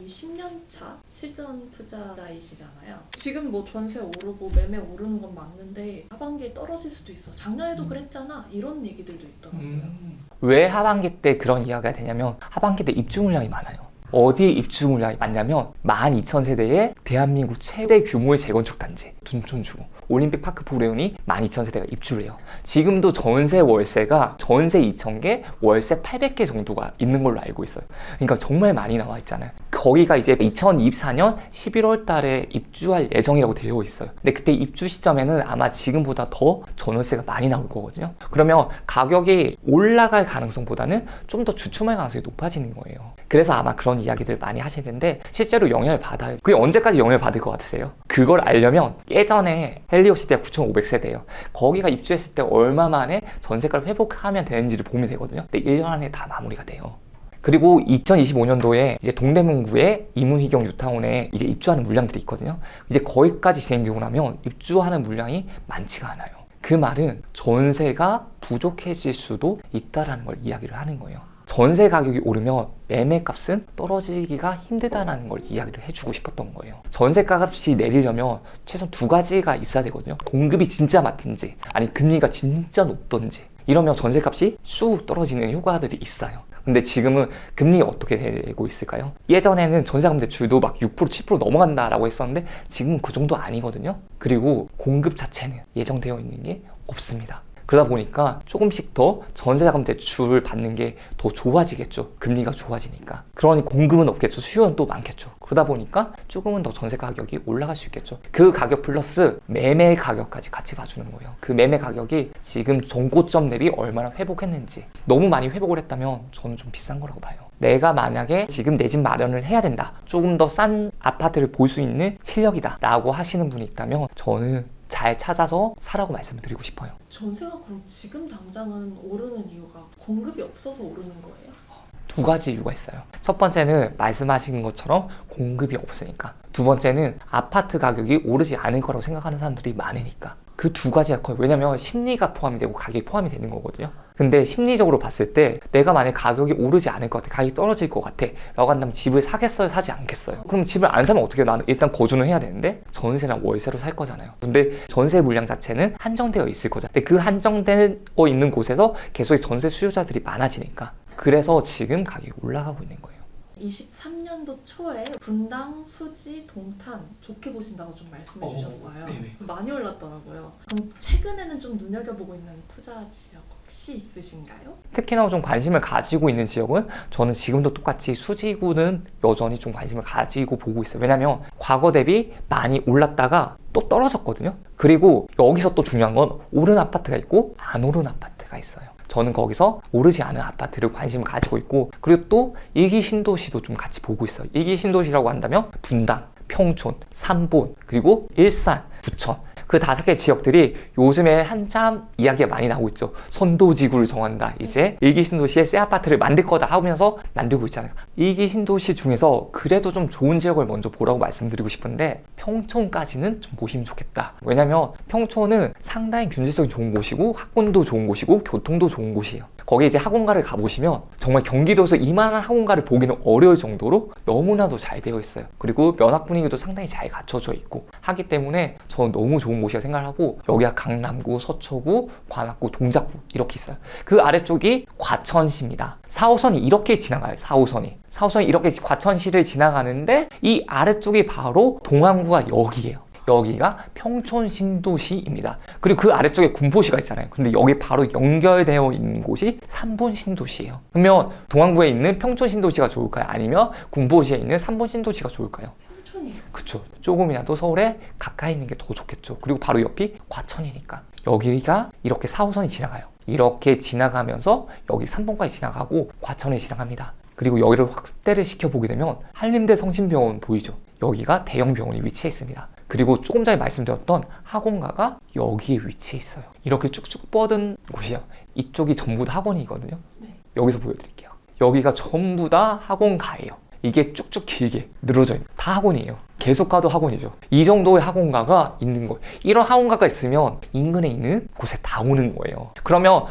거의 10년차 실전 투자자이시잖아요. 지금 뭐 전세 오르고 매매 오르는 건 맞는데 하반기에 떨어질 수도 있어. 작년에도 그랬잖아. 이런 얘기들도 있더라고요. 왜 하반기 때 그런 이야기가 되냐면 하반기 때 입주 물량이 많아요. 어디에 입주 물량이 많냐면 12,000세대의 대한민국 최대 규모의 재건축 단지 둔촌주 올림픽 파크 포레온이 12,000세대가 입주를 해요. 지금도 전세 월세가 전세 2,000개, 월세 800개 정도가 있는 걸로 알고 있어요. 그러니까 정말 많이 나와 있잖아요. 거기가 이제 2024년 11월 달에 입주할 예정이라고 되어 있어요. 근데 그때 입주 시점에는 아마 지금보다 더 전월세가 많이 나올 거거든요. 그러면 가격이 올라갈 가능성보다는 좀 더 주춤할 가능성이 높아지는 거예요. 그래서 아마 그런 이야기들 많이 하시는데 실제로 영향을 받아요. 그게 언제까지 영향을 받을 것 같으세요? 그걸 알려면 예전에 헬리오시티가 9,500세대예요. 거기가 입주했을 때 얼마 만에 전세가를 회복하면 되는지를 보면 되거든요. 근데 1년 안에 다 마무리가 돼요. 그리고 2025년도에 이제 동대문구의 이문희경 뉴타운에 이제 입주하는 물량들이 있거든요. 이제 거기까지 진행되고 나면 입주하는 물량이 많지가 않아요. 그 말은 전세가 부족해질 수도 있다라는 걸 이야기를 하는 거예요. 전세 가격이 오르면 매매값은 떨어지기가 힘들다는 걸 이야기를 해주고 싶었던 거예요. 전세가 값이 내리려면 최소한 두 가지가 있어야 되거든요. 공급이 진짜 많든지 아니 금리가 진짜 높든지 이러면 전세값이 쑥 떨어지는 효과들이 있어요. 근데 지금은 금리가 어떻게 되고 있을까요? 예전에는 전세금 대출도 막 6%, 7% 넘어간다라고 했었는데 지금은 그 정도 아니거든요. 그리고 공급 자체는 예정되어 있는 게 없습니다. 그러다 보니까 조금씩 더 전세자금 대출을 받는 게 더 좋아지겠죠. 금리가 좋아지니까. 그러니 공급은 없겠죠. 수요는 또 많겠죠. 그러다 보니까 조금은 더 전세 가격이 올라갈 수 있겠죠. 그 가격 플러스 매매 가격까지 같이 봐주는 거예요. 그 매매 가격이 지금 전고점 대비 얼마나 회복했는지. 너무 많이 회복을 했다면 저는 좀 비싼 거라고 봐요. 내가 만약에 지금 내 집 마련을 해야 된다. 조금 더 싼 아파트를 볼 수 있는 실력이다. 라고 하시는 분이 있다면 저는 잘 찾아서 사라고 말씀을 드리고 싶어요. 전세가 그럼 지금 당장은 오르는 이유가 공급이 없어서 오르는 거예요? 두 가지 이유가 있어요. 첫 번째는 말씀하신 것처럼 공급이 없으니까. 두 번째는 아파트 가격이 오르지 않을 거라고 생각하는 사람들이 많으니까. 그 두 가지가 커요. 왜냐면 심리가 포함이 되고 가격이 포함이 되는 거거든요. 근데 심리적으로 봤을 때 내가 만약 가격이 오르지 않을 것 같아, 가격이 떨어질 것 같아 라고 한다면 집을 사겠어요, 사지 않겠어요? 그럼 집을 안 사면 어떻게 해요? 나는 일단 거주는 해야 되는데 전세나 월세로 살 거잖아요. 근데 전세 물량 자체는 한정되어 있을 거잖아요. 근데 그 한정되어 있는 곳에서 계속 전세 수요자들이 많아지니까 그래서 지금 가격이 올라가고 있는 거예요. 23년도 초에 분당, 수지, 동탄 좋게 보신다고 좀 말씀해 주셨어요. 네네. 많이 올랐더라고요. 그럼 최근에는 좀 눈여겨보고 있는 투자 지역 혹시 있으신가요? 특히나 좀 관심을 가지고 있는 지역은 저는 지금도 똑같이 수지구는 여전히 좀 관심을 가지고 보고 있어요. 왜냐면 과거 대비 많이 올랐다가 또 떨어졌거든요. 그리고 여기서 또 중요한 건 오른 아파트가 있고 안 오른 아파트가 있어요. 저는 거기서 오르지 않은 아파트를 관심을 가지고 있고 그리고 또 일기 신도시도 좀 같이 보고 있어요. 일기 신도시라고 한다면 분당, 평촌, 삼본, 그리고 일산, 부천 그 5개 지역들이 요즘에 한참 이야기가 많이 나오고 있죠. 선도지구를 정한다. 이제 일기 신도시에 새 아파트를 만들 거다 하면서 만들고 있잖아요. 일기 신도시 중에서 그래도 좀 좋은 지역을 먼저 보라고 말씀드리고 싶은데 평촌까지는 좀 보시면 좋겠다. 왜냐면 평촌은 상당히 경제성이 좋은 곳이고 학군도 좋은 곳이고 교통도 좋은 곳이에요. 거기 이제 학원가를 가보시면 정말 경기도에서 이만한 학원가를 보기는 어려울 정도로 너무나도 잘 되어 있어요. 그리고 면학 분위기도 상당히 잘 갖춰져 있고 하기 때문에 저는 너무 좋은 곳이라 생각하고 여기가 강남구, 서초구, 관악구, 동작구 이렇게 있어요. 그 아래쪽이 과천시입니다. 4호선이 이렇게 지나가요. 4호선이 이렇게 과천시를 지나가는데 이 아래쪽이 바로 동안구가 여기예요. 여기가 평촌 신도시입니다. 그리고 그 아래쪽에 군포시가 있잖아요. 근데 여기 바로 연결되어 있는 곳이 삼본 신도시예요. 그러면 동안구에 있는 평촌 신도시가 좋을까요? 아니면 군포시에 있는 삼본 신도시가 좋을까요? 평촌이요. 그쵸. 조금이라도 서울에 가까이 있는 게 더 좋겠죠. 그리고 바로 옆이 과천이니까. 여기가 이렇게 4호선이 지나가요. 이렇게 지나가면서 여기 3번까지 지나가고 과천에 지나갑니다. 그리고 여기를 확대를 시켜보게 되면 한림대 성심병원 보이죠? 여기가 대형 병원이 위치해 있습니다. 그리고 조금 전에 말씀드렸던 학원가가 여기에 위치해 있어요. 이렇게 쭉쭉 뻗은 곳이요. 이쪽이 전부 다 학원이거든요. 네. 여기서 보여드릴게요. 여기가 전부 다 학원가예요. 이게 쭉쭉 길게 늘어져 있는 다 학원이에요. 계속 가도 학원이죠. 이 정도의 학원가가 있는 거예요. 이런 학원가가 있으면 인근에 있는 곳에 다 오는 거예요. 그러면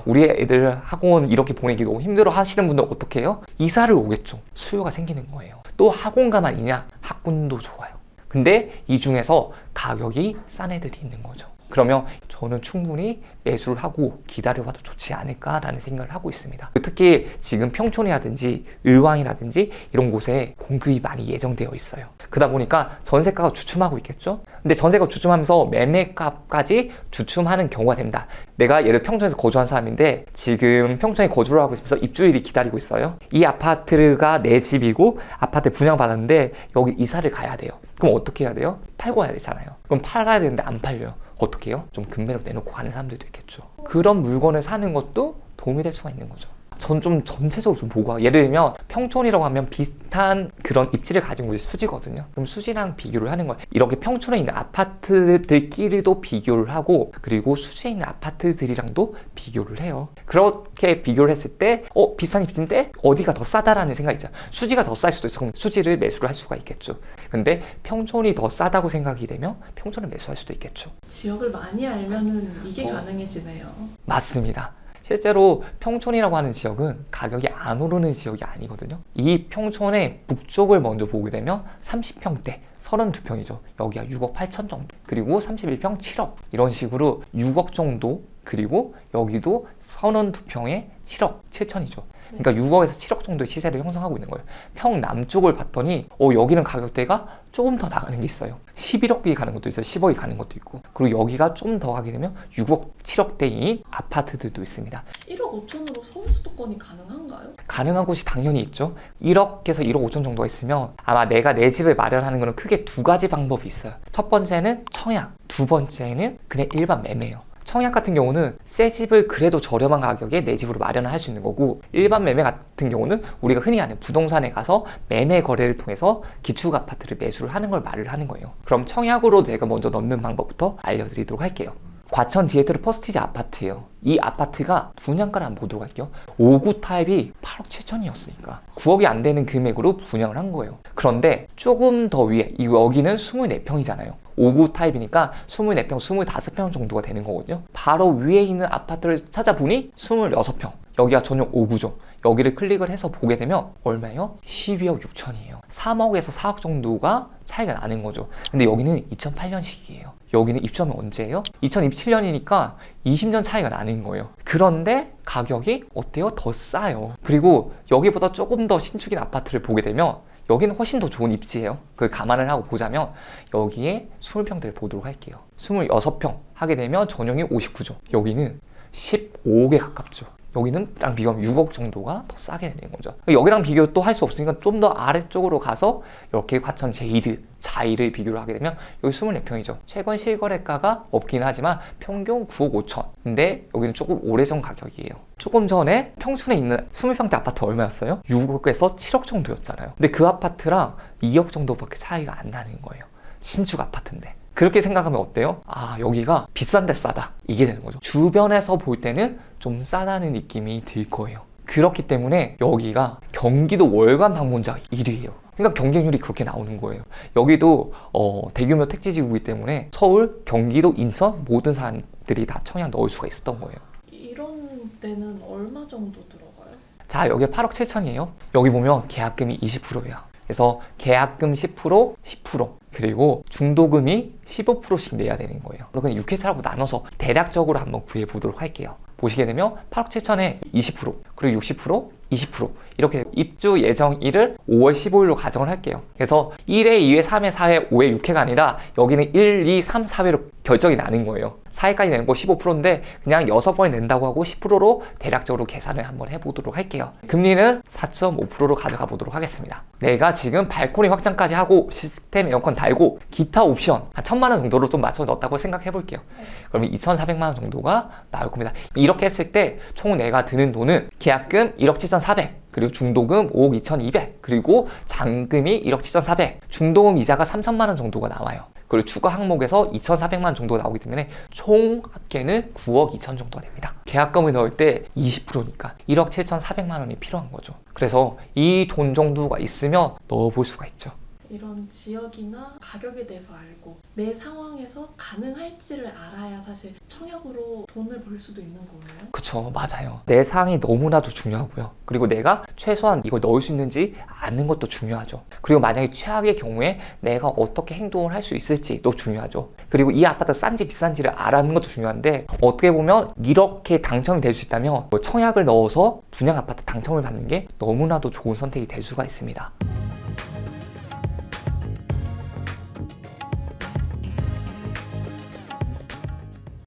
우리 애들 학원 이렇게 보내기 너무 힘들어 하시는 분들 어떻게 해요? 이사를 오겠죠. 수요가 생기는 거예요. 또 학원가만 있냐? 학군도 좋아요. 근데 이 중에서 가격이 싼 애들이 있는 거죠. 그러면 저는 충분히 매수를 하고 기다려봐도 좋지 않을까라는 생각을 하고 있습니다. 특히 지금 평촌이라든지 의왕이라든지 이런 곳에 공급이 많이 예정되어 있어요. 그러다 보니까 전세가가 주춤하고 있겠죠? 근데 전세가 주춤하면서 매매값까지 주춤하는 경우가 된다. 내가 예를 들어 평촌에서 거주한 사람인데 지금 평촌에 거주를 하고 있으면서 입주일이 기다리고 있어요. 이 아파트가 내 집이고 아파트 분양받았는데 여기 이사를 가야 돼요. 그럼 어떻게 해야 돼요? 팔고 가야 되잖아요. 그럼 팔아야 되는데 안 팔려요. 어떻게 해요? 좀 금매로 내놓고 가는 사람들도 있겠죠. 그런 물건을 사는 것도 도움이 될 수가 있는 거죠. 전 좀 전체적으로 좀 보고 예를 들면 평촌이라고 하면 비슷한 그런 입지를 가진 곳이 수지거든요. 그럼 수지랑 비교를 하는 거예요. 이렇게 평촌에 있는 아파트들끼리도 비교를 하고 그리고 수지에 있는 아파트들이랑도 비교를 해요. 그렇게 비교를 했을 때 비싼 입지인데 어디가 더 싸다라는 생각이 있잖아요. 수지가 더 쌀 수도 있어. 그럼 수지를 매수를 할 수가 있겠죠. 근데 평촌이 더 싸다고 생각이 되면 평촌을 매수할 수도 있겠죠. 지역을 많이 알면은 이게 가능해지네요. 맞습니다. 실제로 평촌이라고 하는 지역은 가격이 안 오르는 지역이 아니거든요. 이 평촌의 북쪽을 먼저 보게 되면 30평대 32평이죠. 여기가 6억 8천 정도. 그리고 31평 7억. 이런 식으로 6억 정도. 그리고 여기도 32평에 7억 7천이죠. 그러니까 6억에서 7억 정도의 시세를 형성하고 있는 거예요. 평 남쪽을 봤더니 여기는 가격대가 조금 더 나가는 게 있어요. 11억이 가는 것도 있어요. 10억이 가는 것도 있고. 그리고 여기가 좀 더 하게 되면 6억, 7억대인 아파트들도 있습니다. 1억 5천으로 서울 수도권이 가능한가요? 가능한 곳이 당연히 있죠. 1억에서 1억 5천 정도가 있으면 아마 내가 내 집을 마련하는 거는 크게 두 가지 방법이 있어요. 첫 번째는 청약, 두 번째는 그냥 일반 매매예요. 청약 같은 경우는 새 집을 그래도 저렴한 가격에 내 집으로 마련을 할 수 있는 거고 일반 매매 같은 경우는 우리가 흔히 아는 부동산에 가서 매매 거래를 통해서 기축 아파트를 매수를 하는 걸 말을 하는 거예요. 그럼 청약으로 내가 먼저 넣는 방법부터 알려드리도록 할게요. 과천 디에트로 퍼스티지 아파트예요. 이 아파트가 분양가를 한번 보도록 할게요. 5구 타입이 8억 7천이었으니까 9억이 안 되는 금액으로 분양을 한 거예요. 그런데 조금 더 위에 여기는 24평이잖아요. 5구 타입이니까 24평, 25평 정도가 되는 거거든요. 바로 위에 있는 아파트를 찾아보니 26평. 여기가 전용 5구죠. 여기를 클릭을 해서 보게 되면 얼마예요? 12억 6천이에요. 3억에서 4억 정도가 차이가 나는 거죠. 근데 여기는 2008년식이에요. 여기는 입주하면 언제예요? 2027년이니까 20년 차이가 나는 거예요. 그런데 가격이 어때요? 더 싸요. 그리고 여기보다 조금 더 신축인 아파트를 보게 되면 여기는 훨씬 더 좋은 입지예요. 그걸 감안을 하고 보자면 여기에 20평대를 보도록 할게요. 26평 하게 되면 전용이 59죠. 여기는 15억에 가깝죠. 여기는 랑 비교하면 6억 정도가 더 싸게 되는 거죠. 여기랑 비교 또 할 수 없으니까 좀 더 아래쪽으로 가서 이렇게 과천 제2드, 자이를 비교를 하게 되면 여기 24평이죠. 최근 실거래가가 없긴 하지만 평균 9억 5천. 근데 여기는 조금 오래전 가격이에요. 조금 전에 평촌에 있는 20평대 아파트 얼마였어요? 6억에서 7억 정도였잖아요. 근데 그 아파트랑 2억 정도밖에 차이가 안 나는 거예요. 신축 아파트인데. 그렇게 생각하면 어때요? 아, 여기가 비싼데 싸다. 이게 되는 거죠. 주변에서 볼 때는 좀 싸다는 느낌이 들 거예요. 그렇기 때문에 여기가 경기도 월간 방문자 1위예요. 그러니까 경쟁률이 그렇게 나오는 거예요. 여기도 대규모 택지지구이기 때문에 서울, 경기도, 인천 모든 사람들이 다 청약 넣을 수가 있었던 거예요. 이런 데는 얼마 정도 들어가요? 자, 여기 8억 7천이에요. 여기 보면 계약금이 20%예요. 그래서 계약금 10%, 10%, 그리고 중도금이 15%씩 내야 되는 거예요. 그냥 6회차라고 나눠서 대략적으로 한번 구해보도록 할게요. 보시게 되면 8억 7천에 20%, 그리고 60%, 20% 이렇게 입주 예정일을 5월 15일로 가정을 할게요. 그래서 1회, 2회, 3회, 4회, 5회, 6회가 아니라 여기는 1, 2, 3, 4회로 결정이 나는 거예요. 4회까지 내는 거 15%인데 그냥 6번에 낸다고 하고 10%로 대략적으로 계산을 한번 해보도록 할게요. 금리는 4.5%로 가져가 보도록 하겠습니다. 내가 지금 발코니 확장까지 하고 시스템 에어컨 달고 기타 옵션 한 1,000만 원 정도로 좀 맞춰 넣었다고 생각해 볼게요. 그러면 2,400만 원 정도가 나올 겁니다. 이렇게 했을 때 총 내가 드는 돈은 계약금 1억 7,400, 그리고 중도금 5억 2,200, 그리고 잔금이 1억 7,400, 중도금 이자가 3천만 원 정도가 나와요. 그리고 추가 항목에서 2,400만 원 정도가 나오기 때문에 총 합계는 9억 2천 정도가 됩니다. 계약금을 넣을 때 20%니까 1억 7,400만 원이 필요한 거죠. 그래서 이 돈 정도가 있으면 넣어볼 수가 있죠. 이런 지역이나 가격에 대해서 알고 내 상황에서 가능할지를 알아야 사실 청약으로 돈을 벌 수도 있는 거예요. 그쵸, 맞아요. 내 상황이 너무나도 중요하고요. 그리고 내가 최소한 이걸 넣을 수 있는지 아는 것도 중요하죠. 그리고 만약에 최악의 경우에 내가 어떻게 행동을 할 수 있을지도 중요하죠. 그리고 이 아파트가 싼지 비싼지를 알아는 것도 중요한데, 어떻게 보면 이렇게 당첨이 될 수 있다면 뭐 청약을 넣어서 분양 아파트 당첨을 받는 게 너무나도 좋은 선택이 될 수가 있습니다.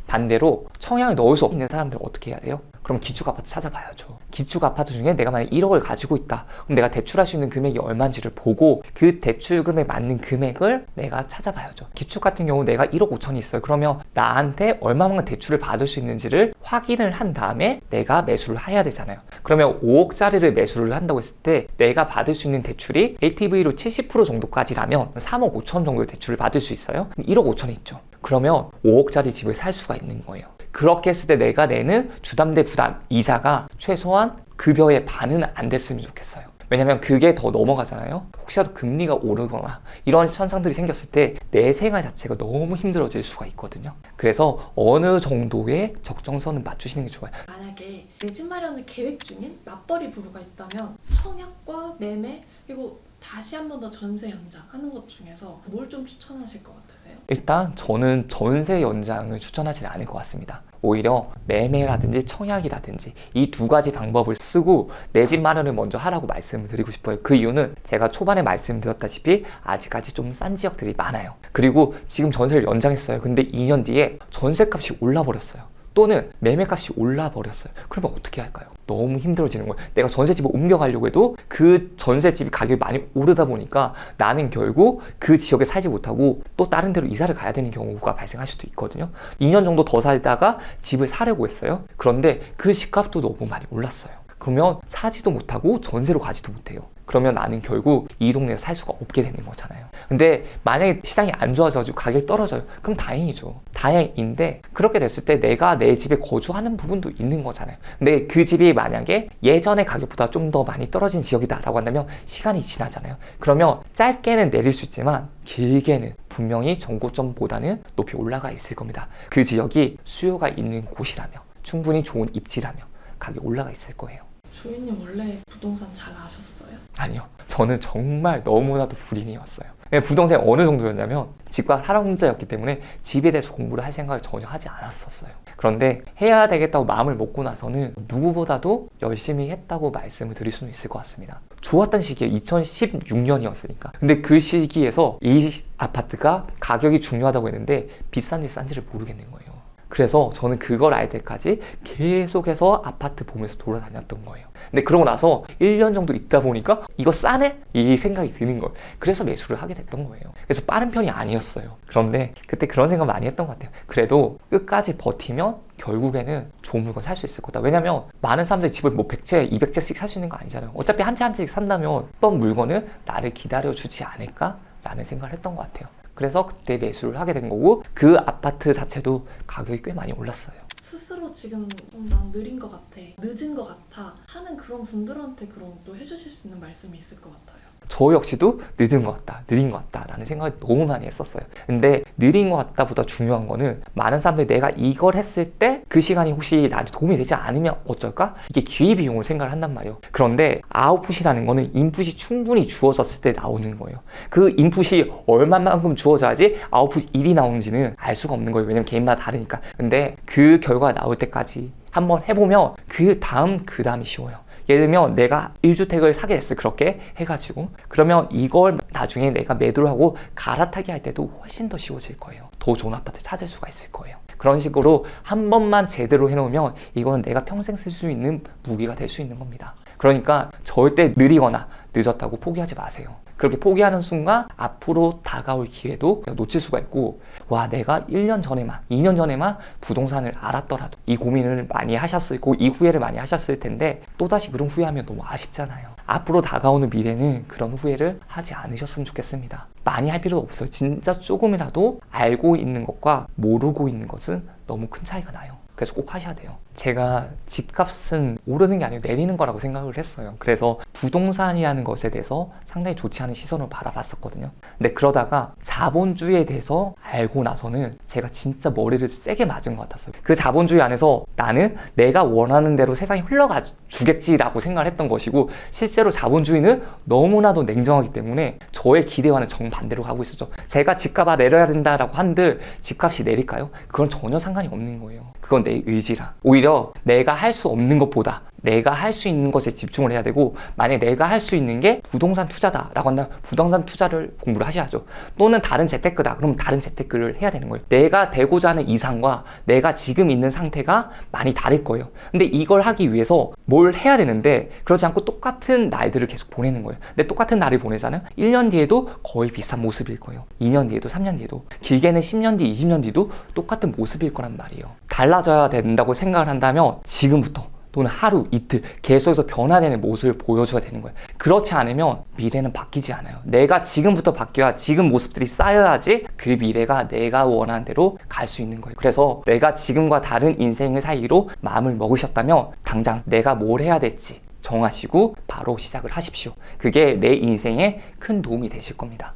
반대로 청약을 넣을 수 없는 사람들은 어떻게 해야 돼요? 그럼 기축 아파트 찾아봐야죠. 기축 아파트 중에 내가 만약 1억을 가지고 있다. 그럼 내가 대출할 수 있는 금액이 얼마인지를 보고 그 대출금에 맞는 금액을 내가 찾아봐야죠. 기축 같은 경우 내가 1억 5천이 있어요. 그러면 나한테 얼마만큼 대출을 받을 수 있는지를 확인을 한 다음에 내가 매수를 해야 되잖아요. 그러면 5억짜리를 매수를 한다고 했을 때 내가 받을 수 있는 대출이 LTV로 70% 정도까지라면 3억 5천 정도의 대출을 받을 수 있어요. 1억 5천이 있죠. 그러면 5억짜리 집을 살 수가 있는 거예요. 그렇게 했을 때 내가 내는 주담대 부담 이자가 최소한 급여의 반은 안 됐으면 좋겠어요. 왜냐면 그게 더 넘어가잖아요. 혹시라도 금리가 오르거나 이런 현상들이 생겼을 때 내 생활 자체가 너무 힘들어질 수가 있거든요. 그래서 어느 정도의 적정선은 맞추시는 게 좋아요. 만약에 내 집 마련을 계획 중인 맞벌이 부부가 있다면 청약과 매매 그리고 다시 한 번 더 전세 연장하는 것 중에서 뭘 좀 추천하실 것 같으세요? 일단 저는 전세 연장을 추천하지는 않을 것 같습니다. 오히려 매매라든지 청약이라든지 이 두 가지 방법을 쓰고 내 집 마련을 먼저 하라고 말씀을 드리고 싶어요. 그 이유는 제가 초반에 말씀드렸다시피 아직까지 좀 싼 지역들이 많아요. 그리고 지금 전세를 연장했어요. 근데 2년 뒤에 전세값이 올라버렸어요. 또는 매매값이 올라버렸어요. 그러면 어떻게 할까요? 너무 힘들어지는 거예요. 내가 전세집을 옮겨가려고 해도 그 전세집이 가격이 많이 오르다 보니까 나는 결국 그 지역에 살지 못하고 또 다른 데로 이사를 가야 되는 경우가 발생할 수도 있거든요. 2년 정도 더 살다가 집을 사려고 했어요. 그런데 그 집값도 너무 많이 올랐어요. 그러면 사지도 못하고 전세로 가지도 못해요. 그러면 나는 결국 이 동네에서 살 수가 없게 되는 거잖아요. 근데 만약에 시장이 안 좋아져가지고 가격이 떨어져요. 그럼 다행이죠. 다행인데 그렇게 됐을 때 내가 내 집에 거주하는 부분도 있는 거잖아요. 근데 그 집이 만약에 예전의 가격보다 좀 더 많이 떨어진 지역이다 라고 한다면 시간이 지나잖아요. 그러면 짧게는 내릴 수 있지만 길게는 분명히 전고점보다는 높이 올라가 있을 겁니다. 그 지역이 수요가 있는 곳이라며 충분히 좋은 입지라며 가격이 올라가 있을 거예요. 조이님 원래 부동산 잘 아셨어요? 아니요. 저는 정말 너무나도 불인이었어요. 부동산이 어느 정도였냐면 집과 할아버지였기 때문에 집에 대해서 공부를 할 생각을 전혀 하지 않았었어요. 그런데 해야 되겠다고 마음을 먹고 나서는 누구보다도 열심히 했다고 말씀을 드릴 수는 있을 것 같습니다. 좋았던 시기에 2016년이었으니까. 근데 그 시기에서 이 아파트가 가격이 중요하다고 했는데 비싼지 싼지를 모르겠는 거예요. 그래서 저는 그걸 알 때까지 계속해서 아파트 보면서 돌아다녔던 거예요. 근데 그러고 나서 1년 정도 있다 보니까 이거 싸네? 이 생각이 드는 거예요. 그래서 매수를 하게 됐던 거예요. 그래서 빠른 편이 아니었어요. 그런데 그때 그런 생각 많이 했던 것 같아요. 그래도 끝까지 버티면 결국에는 좋은 물건 살 수 있을 거다. 왜냐면 많은 사람들이 집을 뭐 100채, 200채씩 살 수 있는 거 아니잖아요. 어차피 한 채 한 채씩 산다면 어떤 물건을 나를 기다려주지 않을까라는 생각을 했던 것 같아요. 그래서 그때 매수를 하게 된 거고 그 아파트 자체도 가격이 꽤 많이 올랐어요. 스스로 지금 좀 난 느린 것 같아, 늦은 것 같아 하는 그런 분들한테 그런 또 해주실 수 있는 말씀이 있을 것 같아요. 저 역시도 늦은 것 같다, 느린 것 같다 라는 생각을 너무 많이 했었어요. 근데 느린 것 같다 보다 중요한 거는 많은 사람들이 내가 이걸 했을 때 그 시간이 혹시 나한테 도움이 되지 않으면 어쩔까? 이게 기회비용을 생각을 한단 말이에요. 그런데 아웃풋이라는 거는 인풋이 충분히 주어졌을 때 나오는 거예요. 그 인풋이 얼마만큼 주어져야지 아웃풋 1이 나오는지는 알 수가 없는 거예요. 왜냐면 개인마다 다르니까. 근데 그 결과가 나올 때까지 한번 해보면 그 다음이 쉬워요. 예를 들면 내가 1주택을 사게 됐어요. 그렇게 해가지고 그러면 이걸 나중에 내가 매도를 하고 갈아타기 할 때도 훨씬 더 쉬워질 거예요. 더 좋은 아파트 찾을 수가 있을 거예요. 그런 식으로 한 번만 제대로 해놓으면 이거는 내가 평생 쓸 수 있는 무기가 될 수 있는 겁니다. 그러니까 절대 느리거나 늦었다고 포기하지 마세요. 그렇게 포기하는 순간 앞으로 다가올 기회도 놓칠 수가 있고, 와, 내가 1년 전에만 2년 전에만 부동산을 알았더라도 이 고민을 많이 하셨을 거고 이 후회를 많이 하셨을 텐데 또다시 그런 후회하면 너무 아쉽잖아요. 앞으로 다가오는 미래는 그런 후회를 하지 않으셨으면 좋겠습니다. 많이 할 필요도 없어요. 진짜 조금이라도 알고 있는 것과 모르고 있는 것은 너무 큰 차이가 나요. 그래서 꼭 하셔야 돼요. 제가 집값은 오르는 게 아니고 내리는 거라고 생각을 했어요. 그래서 부동산이라는 것에 대해서 상당히 좋지 않은 시선으로 바라봤었거든요. 근데 그러다가 자본주의에 대해서 알고 나서는 제가 진짜 머리를 세게 맞은 것 같았어요. 그 자본주의 안에서 나는 내가 원하는 대로 세상이 흘러가 주겠지라고 생각을 했던 것이고, 실제로 자본주의는 너무나도 냉정하기 때문에 저의 기대와는 정반대로 가고 있었죠. 제가 집값 내려야 된다라고 한들 집값이 내릴까요? 그건 전혀 상관이 없는 거예요. 그건 내 의지라. 오히려 내가 할 수 없는 것보다 내가 할 수 있는 것에 집중을 해야 되고, 만약에 내가 할 수 있는 게 부동산 투자다라고 한다면 부동산 투자를 공부를 하셔야죠. 또는 다른 재테크다 그러면 다른 재테크를 해야 되는 거예요. 내가 되고자 하는 이상과 내가 지금 있는 상태가 많이 다를 거예요. 근데 이걸 하기 위해서 뭘 해야 되는데, 그러지 않고 똑같은 날들을 계속 보내는 거예요. 근데 똑같은 날을 보내잖아요. 1년 뒤에도 거의 비슷한 모습일 거예요. 2년 뒤에도 3년 뒤에도, 길게는 10년 뒤 20년 뒤도 똑같은 모습일 거란 말이에요. 달라져야 된다고 생각을 한다면 지금부터 또는 하루, 이틀 계속해서 변화되는 모습을 보여줘야 되는 거예요. 그렇지 않으면 미래는 바뀌지 않아요. 내가 지금부터 바뀌어야, 지금 모습들이 쌓여야지 그 미래가 내가 원하는 대로 갈 수 있는 거예요. 그래서 내가 지금과 다른 인생을 살기로 마음을 먹으셨다면 당장 내가 뭘 해야 될지 정하시고 바로 시작을 하십시오. 그게 내 인생에 큰 도움이 되실 겁니다.